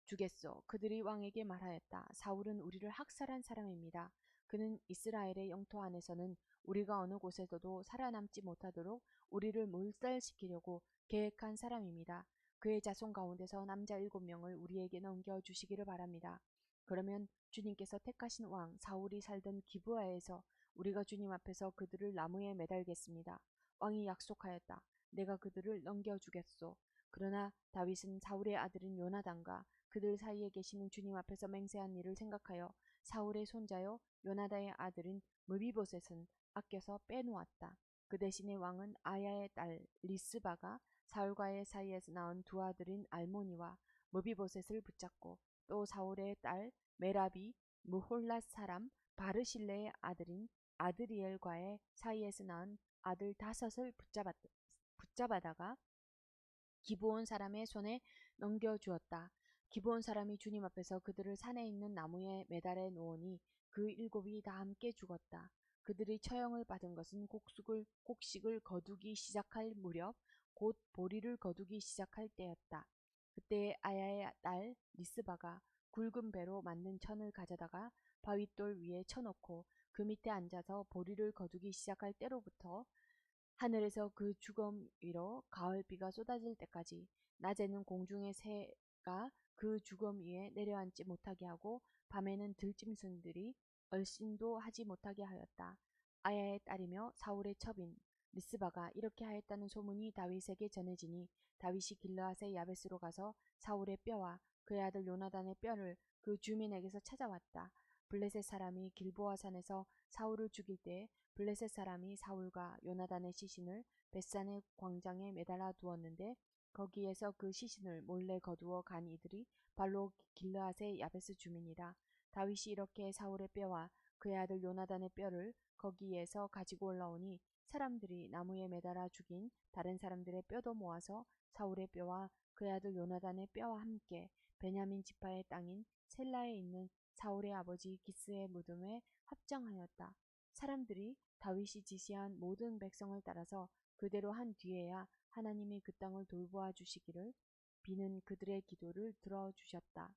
주겠소. 그들이 왕에게 말하였다. 사울은 우리를 학살한 사람입니다. 그는 이스라엘의 영토 안에서는 우리가 어느 곳에서도 살아남지 못하도록 우리를 몰살시키려고 계획한 사람입니다. 그의 자손 가운데서 남자 7명을 우리에게 넘겨주시기를 바랍니다. 그러면 주님께서 택하신 왕 사울이 살던 기브아에서 우리가 주님 앞에서 그들을 나무에 매달겠습니다. 왕이 약속하였다. 내가 그들을 넘겨주겠소. 그러나 다윗은 사울의 아들인 요나단과 그들 사이에 계시는 주님 앞에서 맹세한 일을 생각하여 사울의 손자요 요나단의 아들인 무비보셋은 아껴서 빼놓았다. 그 대신에 왕은 아야의 딸 리스바가 사울과의 사이에서 낳은 두 아들인 알모니와 무비보셋을 붙잡고 또 사울의 딸 메라비 무홀랏 사람 바르실레의 아들인 아드리엘과의 사이에서 낳은 아들 5을 붙잡아다가 기브온 사람의 손에 넘겨주었다. 기브온 사람이 주님 앞에서 그들을 산에 있는 나무에 매달아 놓으니 그 7이 다 함께 죽었다. 그들이 처형을 받은 것은 곡식을 거두기 시작할 무렵 곧 보리를 거두기 시작할 때였다. 그때 아야의 딸 리스바가 굵은 배로 만든 천을 가져다가 바윗돌 위에 쳐놓고 그 밑에 앉아서 보리를 거두기 시작할 때로부터 하늘에서 그 주검 위로 가을비가 쏟아질 때까지 낮에는 공중의 새가 그 주검 위에 내려앉지 못하게 하고 밤에는 들짐승들이 얼씬도 하지 못하게 하였다. 아야의 딸이며 사울의 첩인 리스바가 이렇게 하였다는 소문이 다윗에게 전해지니 다윗이 길르앗의 야베스로 가서 사울의 뼈와 그의 아들 요나단의 뼈를 그 주민에게서 찾아왔다. 블레셋 사람이 길보아 산에서 사울을 죽일 때에 블레셋 사람이 사울과 요나단의 시신을 벳산의 광장에 매달아 두었는데 거기에서 그 시신을 몰래 거두어 간 이들이 발로 길르앗의 야베스 주민이라. 다윗이 이렇게 사울의 뼈와 그의 아들 요나단의 뼈를 거기에서 가지고 올라오니 사람들이 나무에 매달아 죽인 다른 사람들의 뼈도 모아서 사울의 뼈와 그의 아들 요나단의 뼈와 함께 베냐민 지파의 땅인 셀라에 있는 사울의 아버지 기스의 무덤에 합장하였다. 사람들이 다윗이 지시한 모든 백성을 따라서 그대로 한 뒤에야 하나님이 그 땅을 돌보아 주시기를 비는 그들의 기도를 들어주셨다.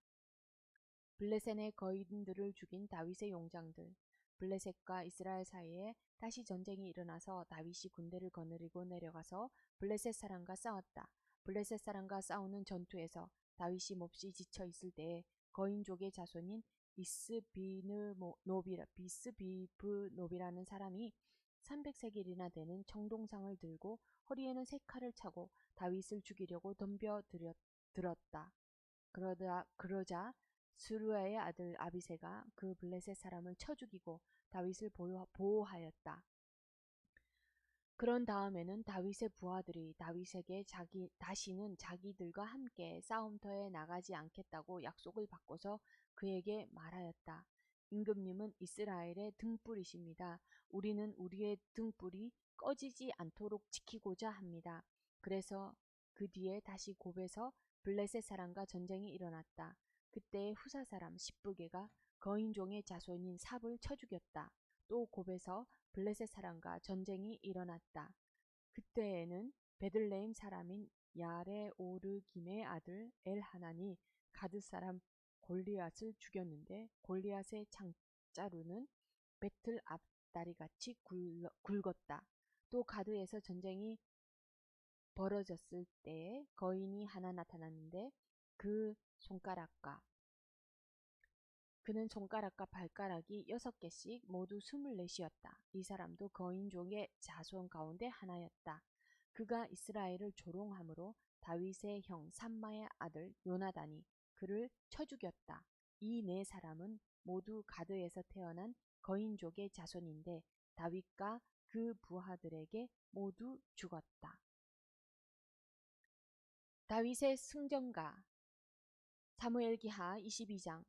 블레셋의 거인들을 죽인 다윗의 용장들. 블레셋과 이스라엘 사이에 다시 전쟁이 일어나서 다윗이 군대를 거느리고 내려가서 블레셋 사람과 싸웠다. 블레셋 사람과 싸우는 전투에서 다윗이 몹시 지쳐 있을 때에 거인족의 자손인 비스비브노비라는 사람이 300세겔이나 되는 청동상을 들고 허리에는 세 칼을 차고 다윗을 죽이려고 덤벼들었다. 그러자 스루야의 아들 아비새가 그 블레셋 사람을 쳐 죽이고 다윗을 보호하였다. 그런 다음에는 다윗의 부하들이 다윗에게 다시는 자기들과 함께 싸움터에 나가지 않겠다고 약속을 받고서 그에게 말하였다. 임금님은 이스라엘의 등불이십니다. 우리는 우리의 등불이 꺼지지 않도록 지키고자 합니다. 그래서 그 뒤에 다시 곱에서 블레셋 사람과 전쟁이 일어났다. 그때 후사 사람 십부게가 거인종의 자손인 삽을 쳐 죽였다. 또 곱에서 블레셋 사람과 전쟁이 일어났다. 그때에는 베들레헴 사람인 야레오르김의 아들 엘하난이 가드 사람 골리앗을 죽였는데 골리앗의 창자루는 배틀 앞다리같이 굵었다. 또 가드에서 전쟁이 벌어졌을 때에 거인이 하나 나타났는데 그는 손가락과 발가락이 6개씩 모두 24이었다. 이 사람도 거인족의 자손 가운데 하나였다. 그가 이스라엘을 조롱함으로 다윗의 형 삼마의 아들 요나단이 그를 쳐 죽였다. 이 네 사람은 모두 가드에서 태어난 거인족의 자손인데 다윗과 그 부하들에게 모두 죽었다. 다윗의 승전가 사무엘기하 22장.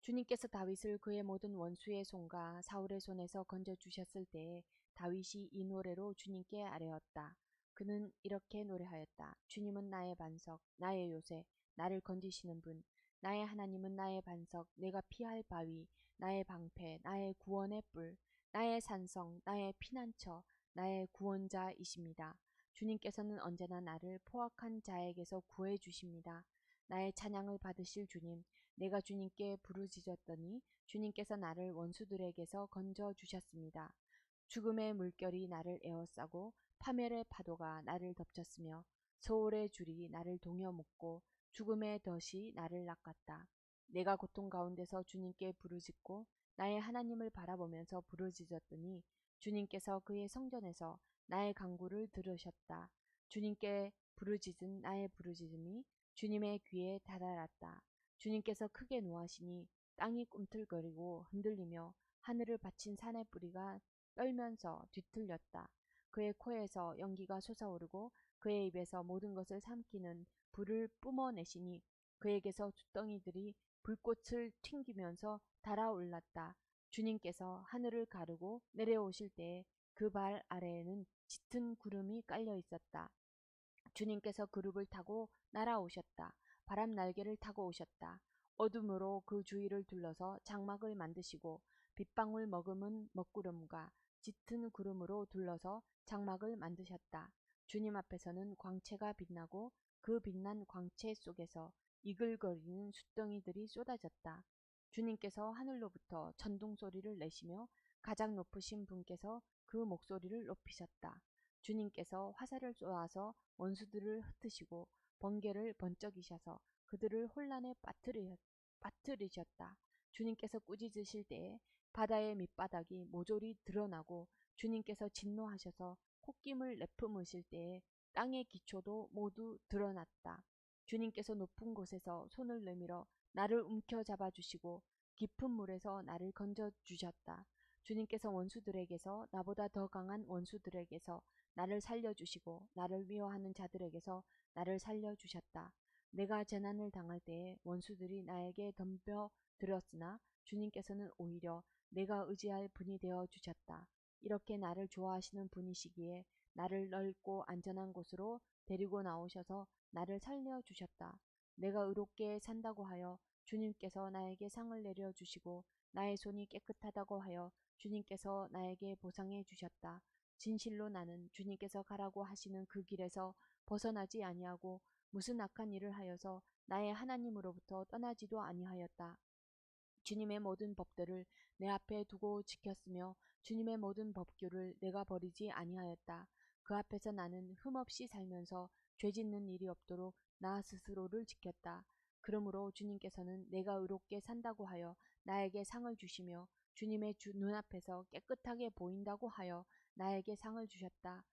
주님께서 다윗을 그의 모든 원수의 손과 사울의 손에서 건져주셨을 때에 다윗이 이 노래로 주님께 아뢰었다. 그는 이렇게 노래하였다. 주님은 나의 반석, 나의 요새, 나를 건지시는 분. 나의 하나님은 나의 반석, 내가 피할 바위, 나의 방패, 나의 구원의 뿔, 나의 산성, 나의 피난처, 나의 구원자이십니다. 주님께서는 언제나 나를 포악한 자에게서 구해 주십니다. 나의 찬양을 받으실 주님, 내가 주님께 부르짖었더니 주님께서 나를 원수들에게서 건져 주셨습니다. 죽음의 물결이 나를 에워싸고 파멸의 파도가 나를 덮쳤으며 소울의 줄이 나를 동여 묶고 죽음의 덫이 나를 낚았다. 내가 고통 가운데서 주님께 부르짖고 나의 하나님을 바라보면서 부르짖었더니 주님께서 그의 성전에서 나의 간구를 들으셨다. 주님께 부르짖은 나의 부르짖음이 주님의 귀에 다다랐다. 주님께서 크게 노하시니 땅이 꿈틀거리고 흔들리며 하늘을 받친 산의 뿌리가 떨면서 뒤틀렸다. 그의 코에서 연기가 솟아오르고 그의 입에서 모든 것을 삼키는 불을 뿜어내시니 그에게서 두덩이들이 불꽃을 튕기면서 달아올랐다. 주님께서 하늘을 가르고 내려오실 때에 그 발 아래에는 짙은 구름이 깔려 있었다. 주님께서 그룹을 타고 날아오셨다. 바람 날개를 타고 오셨다. 어둠으로 그 주위를 둘러서 장막을 만드시고 빗방울 머금은 먹구름과 짙은 구름으로 둘러서 장막을 만드셨다. 주님 앞에서는 광채가 빛나고 그 빛난 광채 속에서 이글거리는 숫덩이들이 쏟아졌다. 주님께서 하늘로부터 천둥 소리를 내시며 가장 높으신 분께서 그 목소리를 높이셨다. 주님께서 화살을 쏘아서 원수들을 흩으시고 번개를 번쩍이셔서 그들을 혼란에 빠뜨리셨다. 주님께서 꾸짖으실 때에 바다의 밑바닥이 모조리 드러나고 주님께서 진노하셔서 콧김을 내뿜으실 때에 땅의 기초도 모두 드러났다. 주님께서 높은 곳에서 손을 내밀어 나를 움켜잡아 주시고 깊은 물에서 나를 건져 주셨다. 주님께서 원수들에게서 나보다 더 강한 원수들에게서 나를 살려주시고 나를 미워하는 자들에게서 나를 살려주셨다. 내가 재난을 당할 때에 원수들이 나에게 덤벼들었으나 주님께서는 오히려 내가 의지할 분이 되어 주셨다. 이렇게 나를 좋아하시는 분이시기에 나를 넓고 안전한 곳으로 데리고 나오셔서 나를 살려주셨다. 내가 의롭게 산다고 하여 주님께서 나에게 상을 내려주시고 나의 손이 깨끗하다고 하여 주님께서 나에게 보상해 주셨다. 진실로 나는 주님께서 가라고 하시는 그 길에서 벗어나지 아니하고 무슨 악한 일을 하여서 나의 하나님으로부터 떠나지도 아니하였다. 주님의 모든 법들을 내 앞에 두고 지켰으며 주님의 모든 법규를 내가 버리지 아니하였다. 그 앞에서 나는 흠없이 살면서 죄 짓는 일이 없도록 나 스스로를 지켰다. 그러므로 주님께서는 내가 의롭게 산다고 하여 나에게 상을 주시며 주님의 눈앞에서 깨끗하게 보인다고 하여 나에게 상을 주셨다.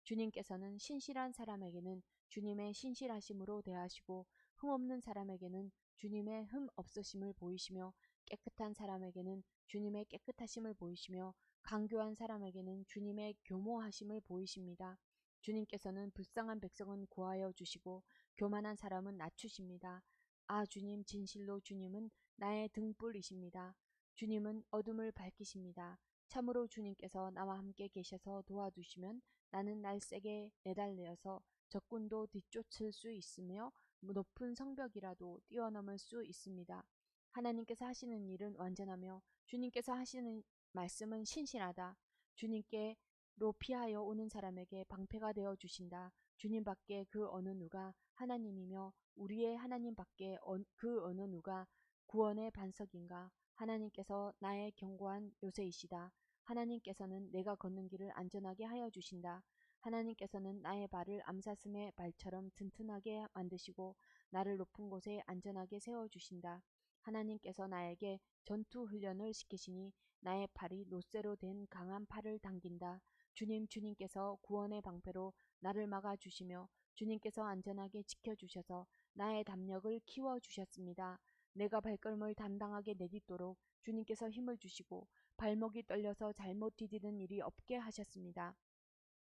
주님께서는 신실한 사람에게는 주님의 신실하심으로 대하시고 흠없는 사람에게는 주님의 흠 없으심을 보이시며 깨끗한 사람에게는 주님의 깨끗하심을 보이시며 강교한 사람에게는 주님의 교모하심을 보이십니다. 주님께서는 불쌍한 백성은 구하여 주시고 교만한 사람은 낮추십니다. 아 주님 진실로 주님은 나의 등불이십니다. 주님은 어둠을 밝히십니다. 참으로 주님께서 나와 함께 계셔서 도와주시면 나는 날쌔게 내달려서 적군도 뒤쫓을 수 있으며 높은 성벽이라도 뛰어넘을 수 있습니다. 하나님께서 하시는 일은 완전하며 주님께서 하시는 말씀은 신실하다. 주님께로 피하여 오는 사람에게 방패가 되어 주신다. 주님 밖에 그 어느 누가 하나님이며 우리의 하나님 밖에 그 어느 누가 구원의 반석인가. 하나님께서 나의 견고한 요새이시다. 하나님께서는 내가 걷는 길을 안전하게 하여 주신다. 하나님께서는 나의 발을 암사슴의 발처럼 튼튼하게 만드시고 나를 높은 곳에 안전하게 세워주신다. 하나님께서 나에게 전투 훈련을 시키시니 나의 팔이 노쇠로 된 강한 팔을 당긴다. 주님께서 구원의 방패로 나를 막아주시며 주님께서 안전하게 지켜주셔서 나의 담력을 키워주셨습니다. 내가 발걸음을 당당하게 내딛도록 주님께서 힘을 주시고 발목이 떨려서 잘못 디디는 일이 없게 하셨습니다.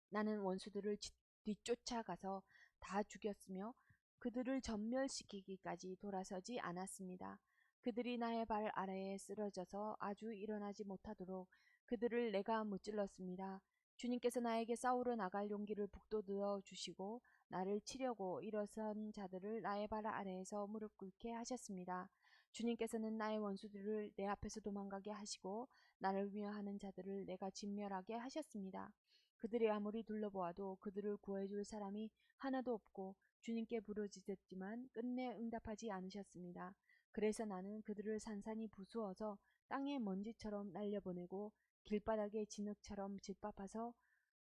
나는 원수들을 뒤쫓아가서 다 죽였으며 그들을 전멸시키기까지 돌아서지 않았습니다. 그들이 나의 발 아래에 쓰러져서 아주 일어나지 못하도록 그들을 내가 무찔렀습니다. 주님께서 나에게 싸우러 나갈 용기를 북돋워 주시고 나를 치려고 일어선 자들을 나의 발 아래에서 무릎 꿇게 하셨습니다. 주님께서는 나의 원수들을 내 앞에서 도망가게 하시고 나를 위하는 자들을 내가 진멸하게 하셨습니다. 그들이 아무리 둘러보아도 그들을 구해줄 사람이 하나도 없고 주님께 부르짖었지만 끝내 응답하지 않으셨습니다. 그래서 나는 그들을 산산이 부수어서 땅의 먼지처럼 날려보내고 길바닥의 진흙처럼 짓밟아서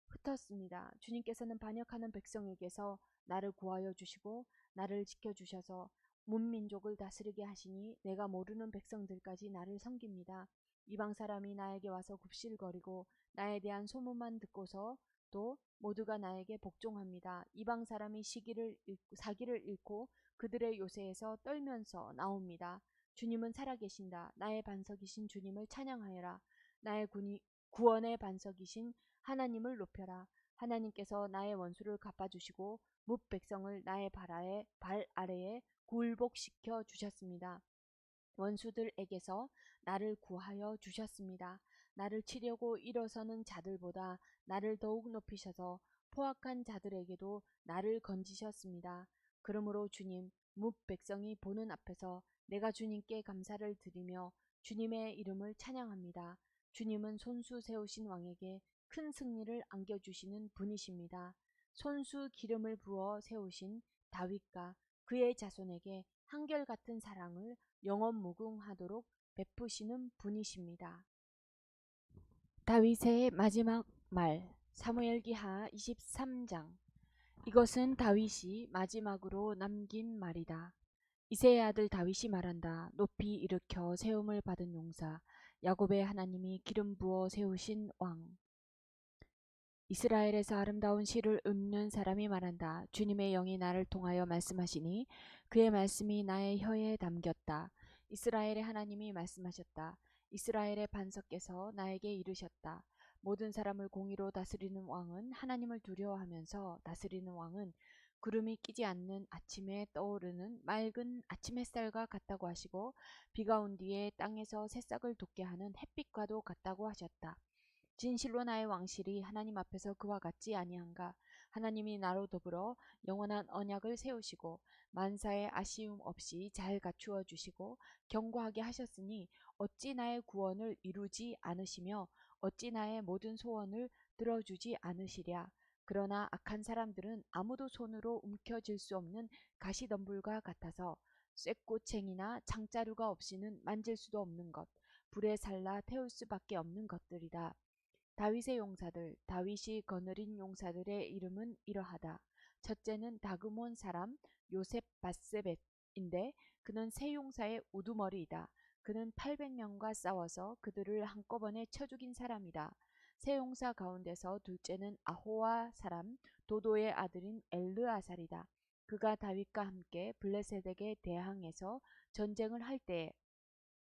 흩었습니다. 주님께서는 반역하는 백성에게서 나를 구하여 주시고 나를 지켜주셔서 문민족을 다스리게 하시니 내가 모르는 백성들까지 나를 섬깁니다. 이방 사람이 나에게 와서 굽실거리고 나에 대한 소문만 듣고서 또 모두가 나에게 복종합니다. 이방 사람이 사기를 잃고 그들의 요새에서 떨면서 나옵니다. 주님은 살아계신다. 나의 반석이신 주님을 찬양하여라. 나의 구원의 반석이신 하나님을 높여라. 하나님께서 나의 원수를 갚아주시고 뭇 백성을 나의 발 아래에 굴복시켜 주셨습니다. 원수들에게서 나를 구하여 주셨습니다. 나를 치려고 일어서는 자들보다 나를 더욱 높이셔서 포악한 자들에게도 나를 건지셨습니다. 그러므로 주님, 뭇 백성이 보는 앞에서 내가 주님께 감사를 드리며 주님의 이름을 찬양합니다. 주님은 손수 세우신 왕에게 큰 승리를 안겨주시는 분이십니다. 손수 기름을 부어 세우신 다윗과 그의 자손에게 한결같은 사랑을 영원무궁하도록 베푸시는 분이십니다. 다윗의 마지막 말 사무엘기하 23장. 이것은 다윗이 마지막으로 남긴 말이다. 이새의 아들 다윗이 말한다. 높이 일으켜 세움을 받은 용사, 야곱의 하나님이 기름 부어 세우신 왕. 이스라엘에서 아름다운 시를 읊는 사람이 말한다. 주님의 영이 나를 통하여 말씀하시니 그의 말씀이 나의 혀에 담겼다. 이스라엘의 하나님이 말씀하셨다. 이스라엘의 반석께서 나에게 이르셨다. 모든 사람을 공의로 다스리는 왕은 하나님을 두려워하면서 다스리는 왕은 구름이 끼지 않는 아침에 떠오르는 맑은 아침 햇살과 같다고 하시고 비가 온 뒤에 땅에서 새싹을 돋게 하는 햇빛과도 같다고 하셨다. 진실로 나의 왕실이 하나님 앞에서 그와 같지 아니한가. 하나님이 나로 더불어 영원한 언약을 세우시고 만사의 아쉬움 없이 잘 갖추어 주시고 견고하게 하셨으니 어찌 나의 구원을 이루지 않으시며 어찌 나의 모든 소원을 들어주지 않으시랴. 그러나 악한 사람들은 아무도 손으로 움켜쥘 수 없는 가시덤불과 같아서 쇠꼬챙이나 장자루가 없이는 만질 수도 없는 것, 불에 살라 태울 수밖에 없는 것들이다. 다윗의 용사들, 다윗이 거느린 용사들의 이름은 이러하다. 첫째는 다그몬 사람 요셉 바세벳인데 그는 세 용사의 우두머리이다. 그는 800명과 싸워서 그들을 한꺼번에 쳐 죽인 사람이다. 세 용사 가운데서 둘째는 아호와 사람 도도의 아들인 엘르아살이다. 그가 다윗과 함께 블레셋에게 대항해서 전쟁을 할 때에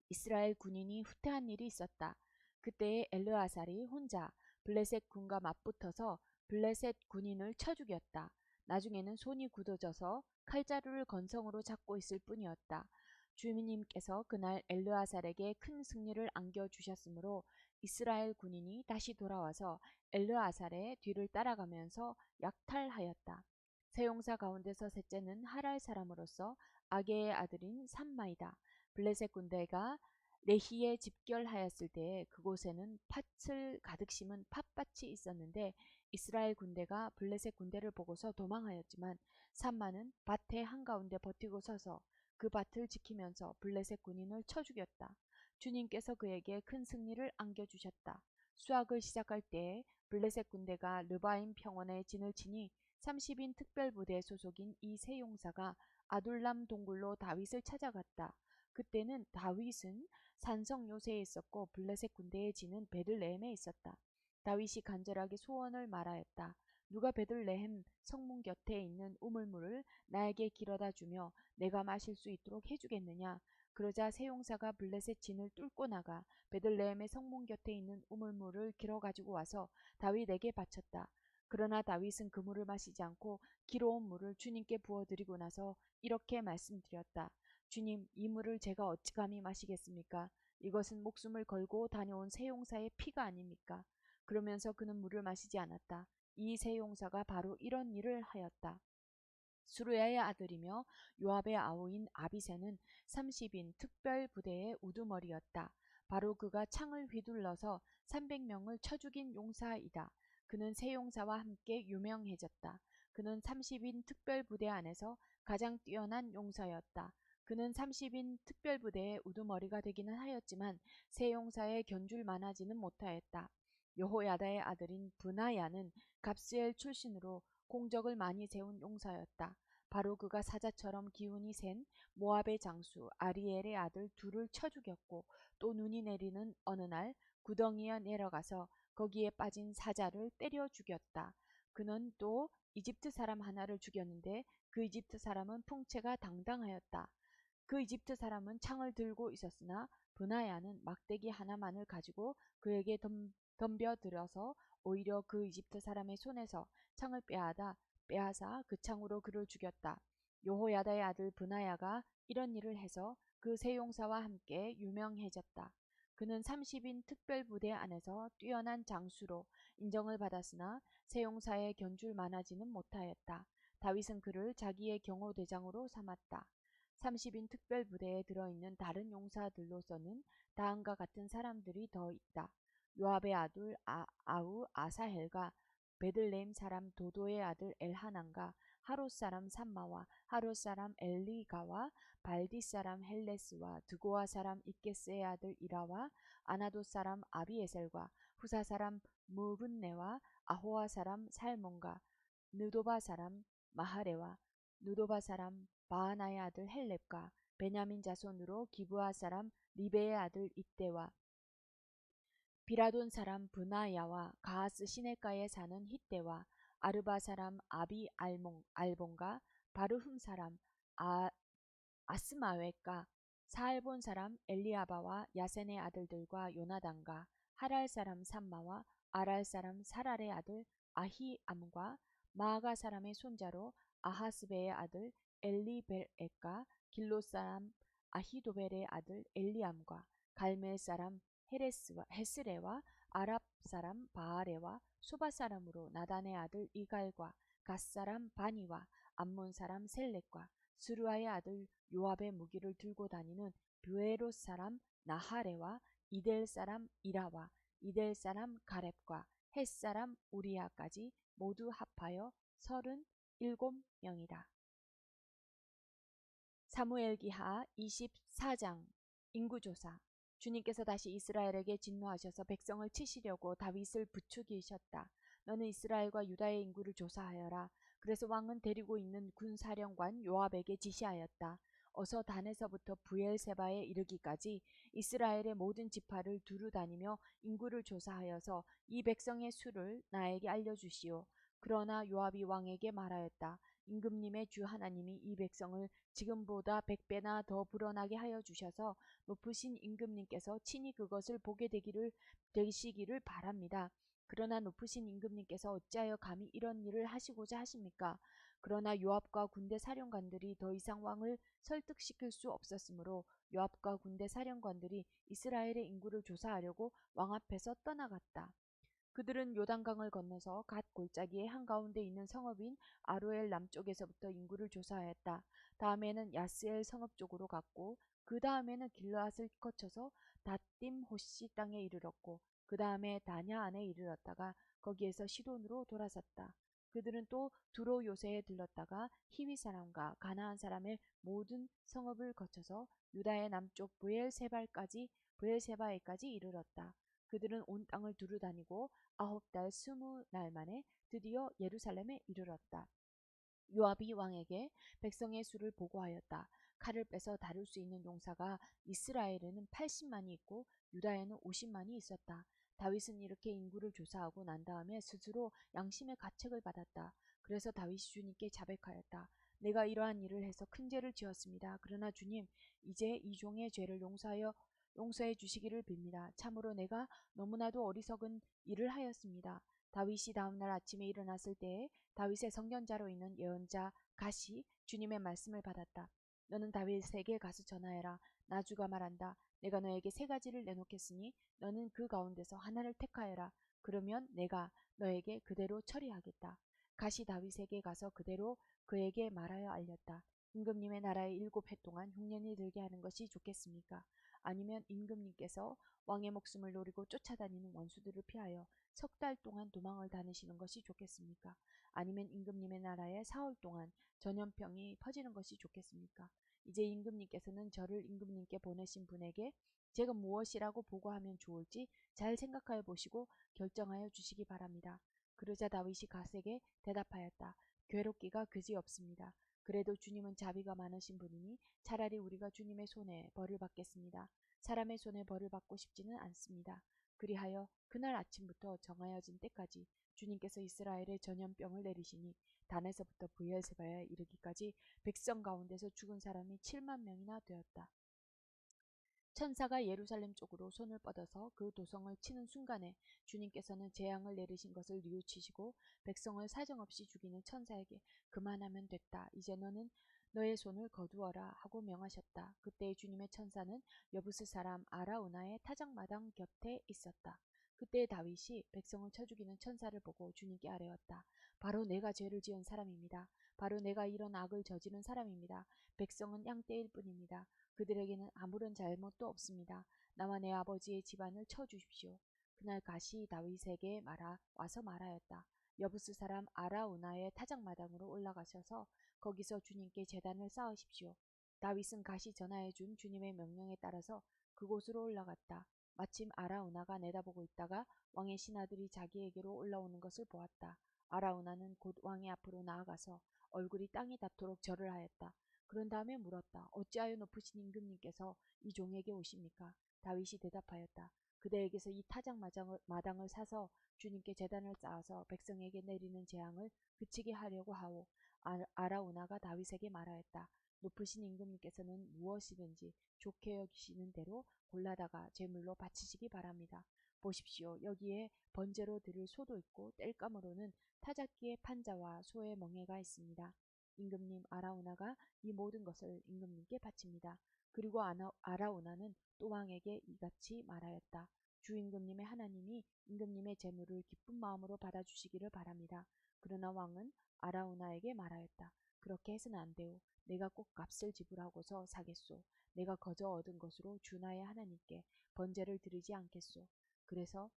이스라엘 군인이 후퇴한 일이 있었다. 그때에 엘르아살이 혼자 블레셋 군과 맞붙어서 블레셋 군인을 쳐 죽였다. 나중에는 손이 굳어져서 칼자루를 건성으로 잡고 있을 뿐이었다. 주님께서 그날 엘르아살에게 큰 승리를 안겨주셨으므로 이스라엘 군인이 다시 돌아와서 엘르아살의 뒤를 따라가면서 약탈하였다. 세 용사 가운데서 셋째는 하랄 사람으로서 아게의 아들인 삼마이다. 블레셋 군대가 레히에 집결하였을 때에 그곳에는 팥을 가득 심은 팥밭이 있었는데 이스라엘 군대가 블레셋 군대를 보고서 도망하였지만 삼마는 밭의 한가운데 버티고 서서 그 밭을 지키면서 블레셋 군인을 쳐 죽였다. 주님께서 그에게 큰 승리를 안겨주셨다. 수학을 시작할 때에 블레셋 군대가 르바임 평원에 진을 치니 30인 특별부대 소속인 이 세 용사가 아둘람 동굴로 다윗을 찾아갔다. 그때는 다윗은 산성 요새에 있었고 블레셋 군대의 진은 베들레헴에 있었다. 다윗이 간절하게 소원을 말하였다. 누가 베들레헴 성문 곁에 있는 우물물을 나에게 길어다 주며 내가 마실 수 있도록 해주겠느냐. 그러자 세 용사가 블레셋 진을 뚫고 나가 베들레헴의 성문 곁에 있는 우물물을 길어 가지고 와서 다윗에게 바쳤다. 그러나 다윗은 그 물을 마시지 않고 기로운 물을 주님께 부어드리고 나서 이렇게 말씀드렸다. 주님, 이 물을 제가 어찌 감히 마시겠습니까? 이것은 목숨을 걸고 다녀온 새 용사의 피가 아닙니까? 그러면서 그는 물을 마시지 않았다. 이 새 용사가 바로 이런 일을 하였다. 수르야의 아들이며 요압의 아우인 아비새는 30인 특별 부대의 우두머리였다. 바로 그가 창을 휘둘러서 300명을 쳐 죽인 용사이다. 그는 새 용사와 함께 유명해졌다. 그는 30인 특별 부대 안에서 가장 뛰어난 용사였다. 그는 30인 특별 부대의 우두머리가 되기는 하였지만 새 용사에 견줄 만하지는 못하였다. 여호야다의 아들인 브나야는 갑스엘 출신으로 공적을 많이 세운 용사였다. 바로 그가 사자처럼 기운이 센 모압의 장수 아리엘의 아들 둘을 쳐 죽였고 또 눈이 내리는 어느 날 구덩이에 내려가서 거기에 빠진 사자를 때려 죽였다. 그는 또 이집트 사람 하나를 죽였는데 그 이집트 사람은 통체가 당당하였다. 그 이집트 사람은 창을 들고 있었으나 브나야는 막대기 하나만을 가지고 그에게 덤벼들어서 오히려 그 이집트 사람의 손에서 창을 빼앗아 그 창으로 그를 죽였다. 여호야다의 아들 브나야가 이런 일을 해서 그 세 용사와 함께 유명해졌다. 그는 30인 특별부대 안에서 뛰어난 장수로 인정을 받았으나 세 용사에 견줄 만하지는 못하였다. 다윗은 그를 자기의 경호대장으로 삼았다. 30인 특별부대에 들어있는 다른 용사들로서는 다음과 같은 사람들이 더 있다. 요압의 아들 아우 아사헬과 베들레헴 사람 도도의 아들 엘하난과 하롯 사람 삼마와 하롯 사람 엘리가와 발디 사람 헬레스와 드고아 사람 이게스의 아들 이라와 아나돗 사람 아비에셀과 후사 사람 무분네와 아호아 사람 살몬과 느도바 사람 마하레와 느도바 사람 바하나의 아들 헬렙과 베냐민 자손으로 기브아 사람 리베의 아들 이때와 비라돈 사람 브나야와 가하스 시내가에 사는 히때와 아르바 사람 알본과 바르흠 사람 아스마웨가 사알본 사람 엘리아바와 야센의 아들들과 요나단과 하랄 사람 삼마와 아랄 사람 사랄의 아들 아히암과 마아가 사람의 손자로 아하스베의 아들 엘리벨엣과 길로 사람 아히도벨의 아들 엘리암과 갈멜 사람 헤스레와 아랍 사람 바아레와 소바 사람으로 나단의 아들 이갈과 갓 사람 바니와 암몬 사람 셀렉과 스루아의 아들 요압의 무기를 들고 다니는 뷰에롯 사람 나하레와 이델 사람 이라와 이델 사람 가렙과 헷 사람 우리아까지 모두 합하여 37명이다. 사무엘기하 24장 인구조사. 주님께서 다시 이스라엘에게 진노하셔서 백성을 치시려고 다윗을 부추기셨다. 너는 이스라엘과 유다의 인구를 조사하여라. 그래서 왕은 데리고 있는 군사령관 요압에게 지시하였다. 어서 단에서부터 부엘세바에 이르기까지 이스라엘의 모든 지파를 두루 다니며 인구를 조사하여서 이 백성의 수를 나에게 알려주시오. 그러나 요압이 왕에게 말하였다. 임금님의 주 하나님이 이 백성을 지금보다 100배나 더 불어나게 하여 주셔서 높으신 임금님께서 친히 그것을 보게 되시기를 바랍니다. 그러나 높으신 임금님께서 어찌하여 감히 이런 일을 하시고자 하십니까? 그러나 요압과 군대 사령관들이 더 이상 왕을 설득시킬 수 없었으므로 요압과 군대 사령관들이 이스라엘의 인구를 조사하려고 왕 앞에서 떠나갔다. 그들은 요단강을 건너서 갓 골짜기의 한가운데 있는 성읍인 아로엘 남쪽에서부터 인구를 조사하였다. 다음에는 야스엘 성읍 쪽으로 갔고 그 다음에는 길르앗을 거쳐서 다딤 호시 땅에 이르렀고 그 다음에 다냐 안에 이르렀다가 거기에서 시돈으로 돌아섰다. 그들은 또 두로 요새에 들렀다가 히위 사람과 가나안 사람의 모든 성읍을 거쳐서 유다의 남쪽 브엘세바에까지 이르렀다. 그들은 온 땅을 두루 다니고 9달 20날 만에 드디어 예루살렘에 이르렀다. 요압이 왕에게 백성의 수를 보고하였다. 칼을 빼서 다룰 수 있는 용사가 이스라엘에는 80만이 있고 유다에는 50만이 있었다. 다윗은 이렇게 인구를 조사하고 난 다음에 스스로 양심의 가책을 받았다. 그래서 다윗이 주님께 자백하였다. 내가 이러한 일을 해서 큰 죄를 지었습니다. 그러나 주님, 이제 이 종의 죄를 용서해 주시기를 빕니다. 참으로 내가 너무나도 어리석은 일을 하였습니다. 다윗이 다음날 아침에 일어났을 때에 다윗의 성견자로 있는 예언자 갓이 주님의 말씀을 받았다. 너는 다윗에게 가서 전하여라. 나 주가 말한다. 내가 너에게 세 가지를 내놓겠으니 너는 그 가운데서 하나를 택하여라. 그러면 내가 너에게 그대로 처리하겠다. 갓이 다윗에게 가서 그대로 그에게 말하여 알렸다. 임금님의 나라에 7해 동안 흉년이 들게 하는 것이 좋겠습니까? 아니면 임금님께서 왕의 목숨을 노리고 쫓아다니는 원수들을 피하여 석 달 동안 도망을 다니시는 것이 좋겠습니까? 아니면 임금님의 나라에 4월 동안 전염병이 퍼지는 것이 좋겠습니까? 이제 임금님께서는 저를 임금님께 보내신 분에게 제가 무엇이라고 보고하면 좋을지 잘 생각하여 보시고 결정하여 주시기 바랍니다. 그러자 다윗이 갓에게 대답하였다. 괴롭기가 그지없습니다. 그래도 주님은 자비가 많으신 분이니 차라리 우리가 주님의 손에 벌을 받겠습니다. 사람의 손에 벌을 받고 싶지는 않습니다. 그리하여 그날 아침부터 정하여진 때까지 주님께서 이스라엘에 전염병을 내리시니 단에서부터 브엘세바에 이르기까지 백성 가운데서 죽은 사람이 7만 명이나 되었다. 천사가 예루살렘 쪽으로 손을 뻗어서 그 도성을 치는 순간에 주님께서는 재앙을 내리신 것을 뉘우치시고 백성을 사정없이 죽이는 천사에게 그만하면 됐다. 이제 너는 너의 손을 거두어라 하고 명하셨다. 그때 주님의 천사는 여부스 사람 아라우나의 타작마당 곁에 있었다. 그때 다윗이 백성을 쳐 죽이는 천사를 보고 주님께 아뢰었다. 바로 내가 죄를 지은 사람입니다. 바로 내가 이런 악을 저지른 사람입니다. 백성은 양떼일 뿐입니다. 그들에게는 아무런 잘못도 없습니다. 나와 내 아버지의 집안을 쳐 주십시오. 그날 갓이 다윗에게 와서 말하였다. 여부스 사람 아라우나의 타작마당으로 올라가셔서 거기서 주님께 제단을 쌓으십시오. 다윗은 갓이 전하해 준 주님의 명령에 따라서 그곳으로 올라갔다. 마침 아라우나가 내다보고 있다가 왕의 신하들이 자기에게로 올라오는 것을 보았다. 아라우나는 곧 왕의 앞으로 나아가서 얼굴이 땅에 닿도록 절을 하였다. 그런 다음에 물었다. 어찌하여 높으신 임금님께서 이 종에게 오십니까? 다윗이 대답하였다. 그대에게서 이 타작마당을 사서 주님께 제단을 쌓아서 백성에게 내리는 재앙을 그치게 하려고 하오. 아라우나가 다윗에게 말하였다. 높으신 임금님께서는 무엇이든지 좋게 여기시는 대로 골라다가 제물로 바치시기 바랍니다. 보십시오. 여기에 번제로 드릴 소도 있고 땔감으로는 타작기의 판자와 소의 멍에가 있습니다. 임금님 아라우나가 이 모든 것을 임금님께 바칩니다. 그리고 아라우나는 또 왕에게 이같이 말하였다. 주 임금님의 하나님이 임금님의 제물을 기쁜 마음으로 받아주시기를 바랍니다. 그러나 왕은 아라우나에게 말하였다. 그렇게 해서는 안 되오. 내가 꼭 값을 지불하고서 사겠소. 내가 거저 얻은 것으로 주 나의 하나님께 번제를 드리지 않겠소. 그래서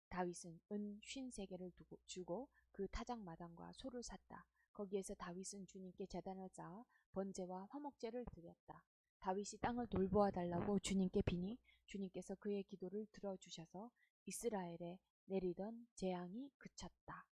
다윗은 은 53개를 주고 그 타작마당과 소를 샀다. 거기에서 다윗은 주님께 제단을 쌓아 번제와 화목제를 드렸다. 다윗이 땅을 돌보아 달라고 주님께 비니 주님께서 그의 기도를 들어주셔서 이스라엘에 내리던 재앙이 그쳤다.